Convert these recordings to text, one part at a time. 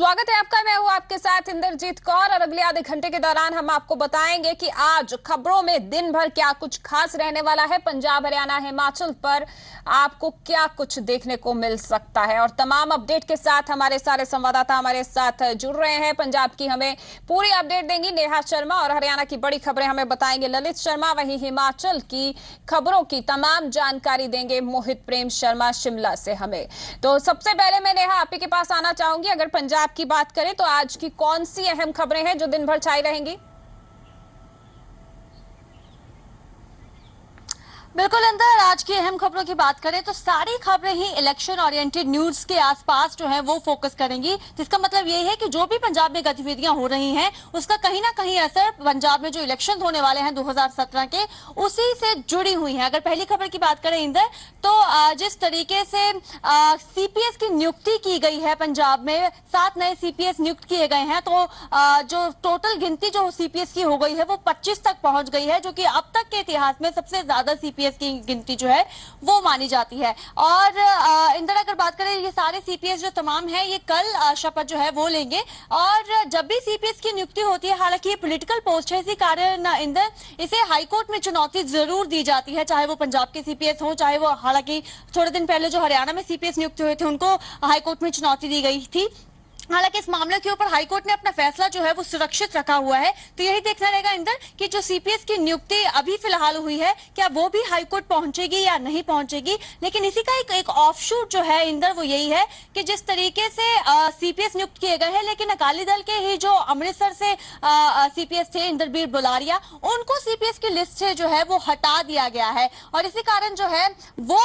स्वागत है आपका। मैं हूं आपके साथ इंद्रजीत कौर और अगले आधे घंटे के दौरान हम आपको बताएंगे कि आज खबरों में दिन भर क्या कुछ खास रहने वाला है। पंजाब, हरियाणा, हिमाचल पर आपको क्या कुछ देखने को मिल सकता है और तमाम अपडेट के साथ हमारे सारे संवाददाता हमारे साथ जुड़ रहे हैं। पंजाब की हमें पूरी अपडेट देंगी नेहा शर्मा और हरियाणा की बड़ी खबरें हमें बताएंगे ललित शर्मा। वहीं हिमाचल की खबरों की तमाम जानकारी देंगे मोहित प्रेम शर्मा शिमला से हमें। तो सबसे पहले मैं नेहा आप ही के पास आना चाहूंगी। अगर पंजाब की बात करें तो आज की कौन सी अहम खबरें हैं जो दिन भर छाई रहेंगी? बिल्कुल अंदर, आज की अहम खबरों की बात करें तो सारी खबरें ही इलेक्शन ओरिएंटेड न्यूज के आसपास जो है वो फोकस करेंगी, जिसका मतलब ये है कि जो भी पंजाब में गतिविधियां हो रही हैं उसका कहीं ना कहीं असर पंजाब में जो इलेक्शन होने वाले हैं 2017 के उसी से जुड़ी हुई है। अगर पहली खबर की बात करें इंदर, तो जिस तरीके से सीपीएस की नियुक्ति की गई है, पंजाब में 7 नए सीपीएस नियुक्त किए गए हैं, तो जो टोटल गिनती जो सीपीएस की हो गई है वो 25 तक पहुंच गई है, जो कि अब तक के इतिहास में सबसे ज्यादा सीपीएस की गिनती जो है वो मानी जाती है। और इंदर अगर बात करें, ये सारे सीपीएस जो तमाम है ये कल शपथ जो है वो लेंगे। और जब भी सीपीएस की नियुक्ति होती है, हालांकि ये पॉलिटिकल पोस्ट है, इसी कारण इंदर इसे हाईकोर्ट में चुनौती जरूर दी जाती है, चाहे वो पंजाब के सीपीएस हो, चाहे वो, हालांकि थोड़े दिन पहले जो हरियाणा में सीपीएस नियुक्त हुए थे उनको हाईकोर्ट में चुनौती दी गई थी। हालांकि इस मामले के ऊपर हाईकोर्ट ने अपना फैसला जो है वो सुरक्षित रखा हुआ है। तो यही देखना रहेगा इंदर कि जो सीपीएस की नियुक्ति अभी फिलहाल हुई है क्या वो भी हाईकोर्ट पहुंचेगी या नहीं पहुंचेगी। लेकिन इसी का एक ऑफशूट जो है इंदर वो यही है कि जिस तरीके से सीपीएस नियुक्त किए गए हैं, लेकिन अकाली दल के ही जो अमृतसर से सीपीएस थे इंद्रबीर बुलारिया, उनको सीपीएस की लिस्ट से जो है वो हटा दिया गया है। और इसी कारण जो है वो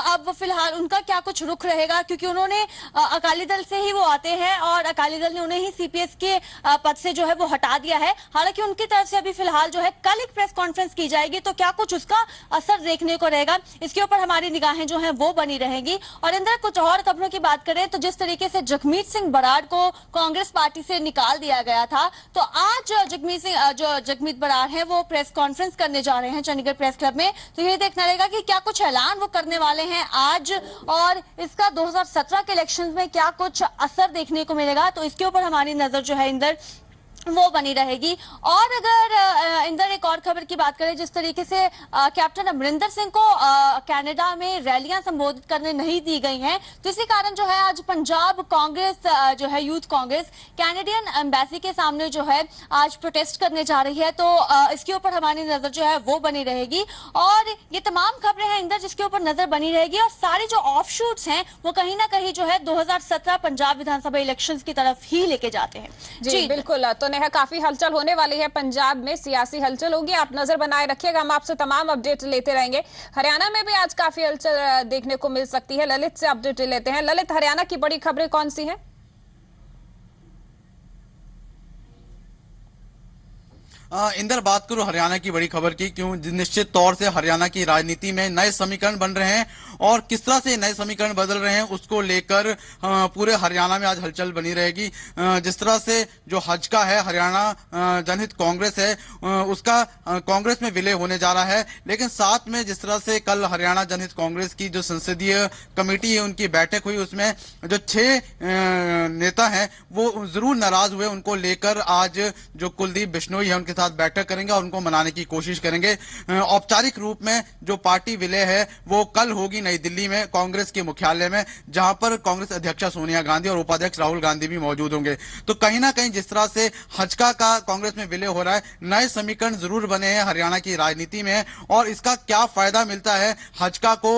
अब फिलहाल उनका क्या कुछ रुख रहेगा, क्योंकि उन्होंने अकाली दल से ही वो आते हैं और अकाली दल ने उन्हें ही सीपीएस के पद से जो है वो हटा दिया है। हालांकि उनकी तरफ से अभी फिलहाल जो है कल एक प्रेस कॉन्फ्रेंस की जाएगी, तो क्या कुछ उसका असर देखने को रहेगा, इसके ऊपर हमारी निगाहें जो हैं वो बनी रहेंगी। और अंदर कुछ और खबरों की बात करें तो जिस तरीके से जगमीत सिंह बराड़ को कांग्रेस पार्टी से निकाल दिया गया था, तो आज जगमीत बराड़ है वो प्रेस कॉन्फ्रेंस करने जा रहे हैं चंडीगढ़ प्रेस क्लब में। तो ये देखना रहेगा कि क्या कुछ ऐलान वो करने वाले हैं आज, और इसका 2017 के इलेक्शन में क्या कुछ असर देखने को मिलेगा, तो इसके ऊपर हमारी नजर जो है इंदर वो बनी रहेगी। और अगर इंदर एक और खबर की बात करें, जिस तरीके से कैप्टन अमरिंदर सिंह को कनाडा में रैलियां संबोधित करने नहीं दी गई हैं, तो इसी कारण जो है आज पंजाब कांग्रेस जो है यूथ कांग्रेस कैनेडियन एम्बेसी के सामने जो है आज प्रोटेस्ट करने जा रही है। तो इसके ऊपर हमारी नजर जो है वो बनी रहेगी। और ये तमाम खबरें हैं इंदर जिसके ऊपर नजर बनी रहेगी, और सारे जो ऑफशूट्स हैं वो कहीं ना कहीं जो है 2017 पंजाब विधानसभा इलेक्शंस की तरफ ही लेके जाते हैं। जी बिल्कुल। तो काफी हलचल होने वाली है, पंजाब में सियासी हलचल होगी, आप नजर बनाए रखिएगा, हम आपसे तमाम अपडेट लेते रहेंगे। हरियाणा में भी आज काफी हलचल देखने को मिल सकती है। ललित से अपडेट लेते हैं। ललित, हरियाणा की बड़ी खबरें कौन सी हैं? इंदर, बात करूं हरियाणा की बड़ी खबर की, क्यों निश्चित तौर से हरियाणा की राजनीति में नए समीकरण बन रहे हैं और किस तरह से नए समीकरण बदल रहे हैं उसको लेकर पूरे हरियाणा में आज हलचल बनी रहेगी। जिस तरह से जो हज का है, हरियाणा जनहित कांग्रेस है, उसका कांग्रेस में विलय होने जा रहा है, लेकिन साथ में जिस तरह से कल हरियाणा जनहित कांग्रेस की जो संसदीय कमेटी है उनकी बैठक हुई, उसमें जो 6 नेता हैं वो जरूर नाराज हुए। उनको लेकर आज जो कुलदीप बिश्नोई है उनके साथ बैठक करेंगे और उनको मनाने की कोशिश करेंगे। औपचारिक रूप में जो पार्टी विलय है वो कल होगी नई दिल्ली में कांग्रेस के मुख्यालय में, जहां पर कांग्रेस अध्यक्षा सोनिया गांधी और उपाध्यक्ष राहुल गांधी भी मौजूद होंगे। तो कहीं ना कहीं जिस तरह से हजका का कांग्रेस में विलय हो रहा है, नए समीकरण जरूर बने हैं हरियाणा की राजनीति में, और इसका क्या फायदा मिलता है हजका को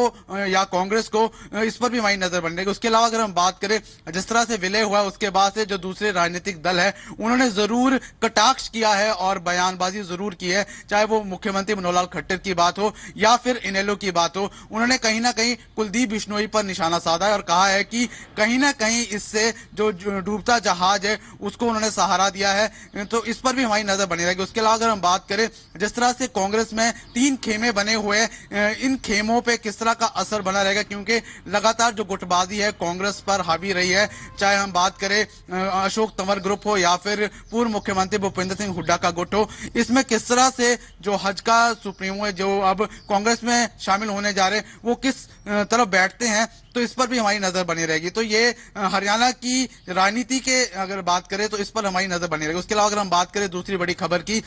या कांग्रेस को, इस पर भी हमारी नजर बन रहेगी। उसके अलावा अगर हम बात करें, जिस तरह से विलय हुआ उसके बाद से जो दूसरे राजनीतिक दल है उन्होंने जरूर कटाक्ष किया है और बयानबाजी जरूर की है, चाहे वो मुख्यमंत्री मनोहर लाल खट्टर की बात हो या फिर इनेलो की बात हो। उन्होंने कहीं ना कहीं कुलदीप बिश्नोई पर निशाना साधा है और कहा है कि कहीं ना कहीं इससे जो डूबता जहाज है उसको उन्होंने सहारा दिया है। तो इस पर भी हमारी नजर बनी रहेगी। उसके अलावा अगर हम बात करें, जिस तरह से कांग्रेस में 3 खेमे बने हुए, इन खेमों पे किस तरह का असर बना रहेगा, क्योंकि लगातार जो गुटबाजी है कांग्रेस पर हावी रही है, चाहे हम बात करें अशोक तंवर ग्रुप हो या फिर पूर्व मुख्यमंत्री भूपेंद्र सिंह हुड्डा का गुट हो, जो इसमें किस तरह से जो हज का सुप्रीमो है, जो अब कांग्रेस में शामिल होने जा रहे हैं, वो किस तरफ बैठते हैं, तो इस पर भी हमारी नजर बनी रहेगी। तो ये हरियाणा की राजनीति के अगर बात करें तो इस पर हमारी नजर बनी रहेगी। उसके अलावा अगर हम बात करें दूसरी बड़ी खबर की,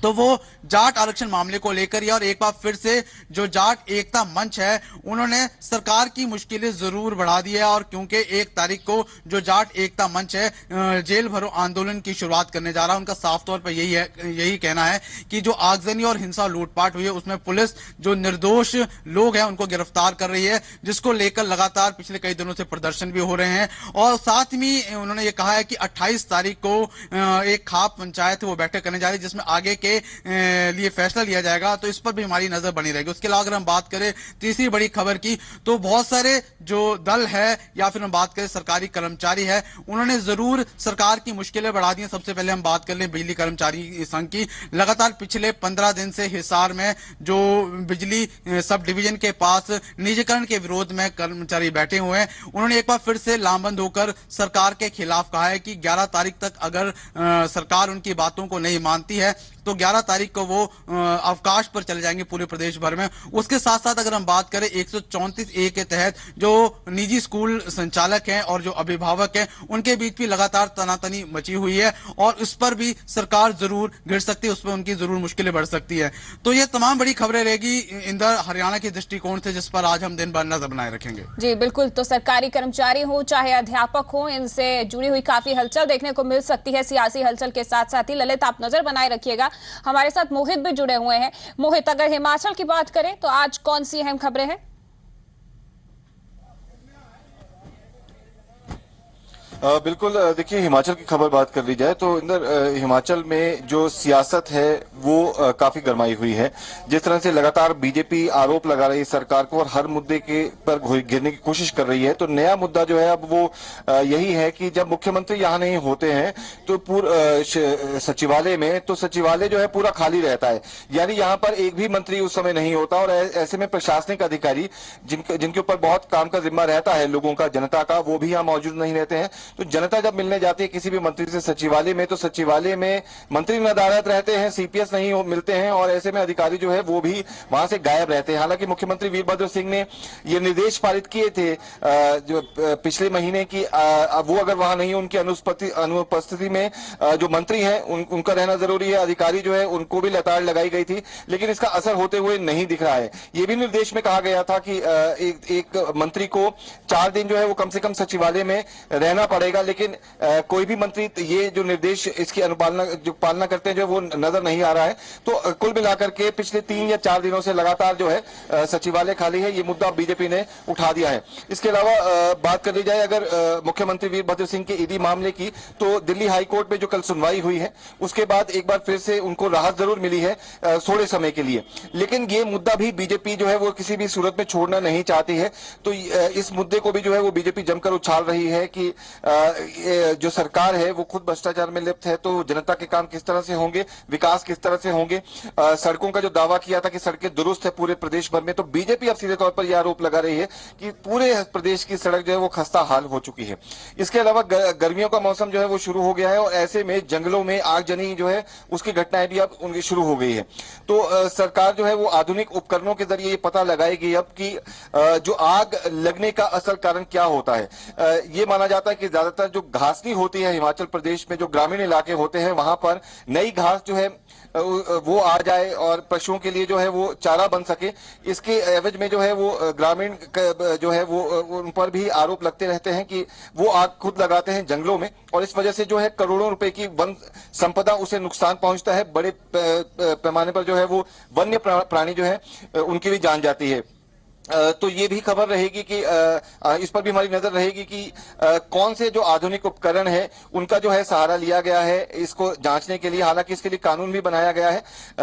तो वो जाट आरक्षण मामले को लेकर ही, और एक बार फिर से जो जाट एकता मंच है उन्होंने सरकार की मुश्किलें जरूर बढ़ा दी है, और क्योंकि 1 तारीख को जो जाट एकता मंच है जेल भरो आंदोलन की शुरुआत करने जा रहा है। उनका साफ तौर पर यही कहना है कि जो आगजनी और हिंसा लूटपाट हुई है उसमें पुलिस जो निर्दोष लोग हैं उनको गिरफ्तार कर रही है, जिसको लेकर लगातार पिछले कई दिनों से प्रदर्शन भी हो रहे हैं। और साथ ही उन्होंने ये कहा है कि 28 तारीख को एक खाप पंचायत वो बैठक करने जा रही है जिसमें आगे के लिए फैसला लिया जाएगा। तो इस पर भी हमारी नजर बनी रहेगी। उसके अलावा अगर हम बात करें तीसरी बड़ी खबर की, तो बहुत सारे जो दल है या फिर हम बात करें सरकारी कर्मचारी है, उन्होंने जरूर सरकार की मुश्किलें बढ़ा दी हैं। सबसे पहले हम बात कर लें बिजली कर्मचारी संघ की। लगातार पिछले 15 दिन से हिसार में जो बिजली सब डिवीजन के पास निजीकरण के विरोध में कर्मचारी बैठे हुए हैं, उन्होंने एक बार फिर से लामबंद होकर सरकार के खिलाफ कहा है कि 11 तारीख तक अगर सरकार उनकी बातों को नहीं मानती है तो 11 तारीख को वो अवकाश पर चले जाएंगे पूरे प्रदेश भर में। उसके साथ साथ अगर हम बात करें 134A के तहत जो निजी स्कूल संचालक हैं और जो अभिभावक हैं, उनके बीच भी लगातार तनातनी मची हुई है, और उस पर भी सरकार जरूर गिर सकती है, उस पर उनकी जरूर मुश्किलें बढ़ सकती है। तो ये तमाम बड़ी खबरें रहेगी इंदर हरियाणा के दृष्टिकोण से, जिस पर आज हम दिन भर नजर बनाए रखेंगे। जी बिल्कुल, तो सरकारी कर्मचारी हो चाहे अध्यापक हो, इनसे जुड़ी हुई काफी हलचल देखने को मिल सकती है। सियासी हलचल के साथ साथ ही ललित आप नजर बनाए रखिएगा। हमारे साथ मोहित भी जुड़े हुए हैं। मोहित, अगर हिमाचल की बात करें तो आज कौन सी अहम खबरें हैं? बिल्कुल, देखिए हिमाचल की खबर बात कर ली जाए तो इंदर हिमाचल में जो सियासत है वो काफी गरमाई हुई है। जिस तरह से लगातार बीजेपी आरोप लगा रही है सरकार को और हर मुद्दे के पर घिरने की कोशिश कर रही है, तो नया मुद्दा जो है अब वो यही है कि जब मुख्यमंत्री यहाँ नहीं होते हैं तो सचिवालय में, तो सचिवालय जो है पूरा खाली रहता है, यानी यहाँ पर एक भी मंत्री उस समय नहीं होता। और ऐसे में प्रशासनिक अधिकारी जिनके ऊपर बहुत काम का जिम्मा रहता है लोगों का, जनता का, वो भी यहाँ मौजूद नहीं रहते हैं। तो जनता जब मिलने जाती है किसी भी मंत्री से सचिवालय में, तो सचिवालय में मंत्री नदारत रहते हैं, सीपीएस नहीं मिलते हैं, और ऐसे में अधिकारी जो है वो भी वहां से गायब रहते हैं। हालांकि मुख्यमंत्री वीरभद्र सिंह ने ये निर्देश पारित किए थे जो पिछले महीने की, वो अगर वहां नहीं, उनकी अनुपस्थिति में जो मंत्री है उनका रहना जरूरी है, अधिकारी जो है उनको भी लताड़ लगाई गई थी, लेकिन इसका असर होते हुए नहीं दिख रहा है। ये भी निर्देश में कहा गया था कि एक मंत्री को 4 दिन जो है वो कम से कम सचिवालय में रहना पड़ेगा, लेकिन कोई भी मंत्री ये जो निर्देश इसकी पालना करते हैं जो वो नजर नहीं आ रहा है। तो कुल मिलाकर के पिछले 3 या 4 दिनों से लगातार जो है सचिवालय खाली है, ये मुद्दा बीजेपी ने उठा दिया है। इसके अलावा बात कर ली जाए अगर मुख्यमंत्री वीरभद्र सिंह के ईडी मामले की, तो दिल्ली हाईकोर्ट में जो कल सुनवाई हुई है उसके बाद एक बार फिर से उनको राहत जरूर मिली है थोड़े समय के लिए, लेकिन ये मुद्दा भी बीजेपी जो है वो किसी भी सूरत में छोड़ना नहीं चाहती है। तो इस मुद्दे को भी जो है वो बीजेपी जमकर उछाल रही है कि जो सरकार है वो खुद भ्रष्टाचार में लिप्त है, तो जनता के काम किस तरह से होंगे, विकास किस तरह से होंगे। सड़कों का जो दावा किया था कि सड़कें दुरुस्त है पूरे प्रदेश भर में, तो बीजेपी अब सीधे तौर पर यह आरोप लगा रही है कि पूरे प्रदेश की सड़क जो है वो खस्ता हाल हो चुकी है। इसके अलावा गर्मियों का मौसम जो है वो शुरू हो गया है, और ऐसे में जंगलों में आगजनी जो है उसकी घटनाएं भी अब उनकी शुरू हो गई है। तो सरकार जो है वो आधुनिक उपकरणों के जरिए ये पता लगाएगी अब कि जो आग लगने का असल कारण क्या होता है। ये माना जाता है कि ज्यादातर जो घासनी होती है हिमाचल प्रदेश में, जो ग्रामीण इलाके होते हैं वहां पर नई घास जो है वो आ जाए और पशुओं के लिए जो है वो चारा बन सके, इसके एवज में जो है वो ग्रामीण जो है वो उन पर भी आरोप लगते रहते हैं कि वो आग खुद लगाते हैं जंगलों में, और इस वजह से जो है करोड़ों रुपए की वन संपदा उसे नुकसान पहुंचता है। बड़े पैमाने पर जो है वो वन्य प्राणी जो है उनकी भी जान जाती है। तो ये भी खबर रहेगी कि इस पर भी हमारी नजर रहेगी कि कौन से जो आधुनिक उपकरण है उनका जो है सहारा लिया गया है इसको जांचने के लिए। हालांकि इसके लिए कानून भी बनाया गया है,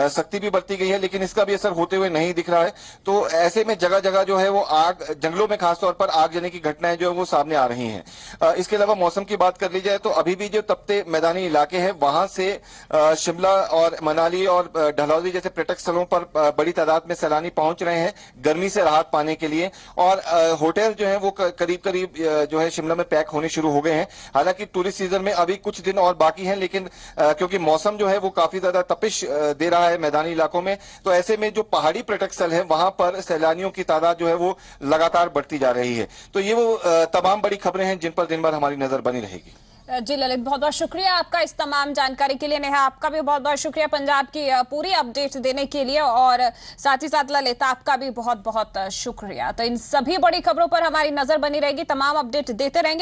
सख्ती भी बरती गई है, लेकिन इसका भी असर होते हुए नहीं दिख रहा है। तो ऐसे में जगह जगह जो है वो आग, जंगलों में खासतौर पर आगजनी की घटनाएं जो है वो सामने आ रही हैं। इसके अलावा मौसम की बात कर ली जाए तो अभी भी जो तपते मैदानी इलाके हैं वहां से शिमला और मनाली और डलहौजी जैसे पर्यटक स्थलों पर बड़ी तादाद में सैलानी पहुंच रहे हैं, गर्मी से राहत पाने के लिए। और होटल जो है वो करीब करीब जो है शिमला में पैक होने शुरू हो गए हैं। हालांकि टूरिस्ट सीजन में अभी कुछ दिन और बाकी हैं, लेकिन क्योंकि मौसम जो है वो काफी ज्यादा तपिश दे रहा है मैदानी इलाकों में, तो ऐसे में जो पहाड़ी पर्यटक स्थल है वहां पर सैलानियों की तादाद जो है वो लगातार बढ़ती जा रही है। तो ये वो तमाम बड़ी खबरें हैं जिन पर दिन भर हमारी नजर बनी रहेगी। जी ललित, बहुत बहुत शुक्रिया आपका इस तमाम जानकारी के लिए। नेहा, आपका भी बहुत बहुत शुक्रिया पंजाब की पूरी अपडेट देने के लिए, और साथ ही साथ ललित आपका भी बहुत बहुत शुक्रिया। तो इन सभी बड़ी खबरों पर हमारी नजर बनी रहेगी, तमाम अपडेट देते रहेंगे।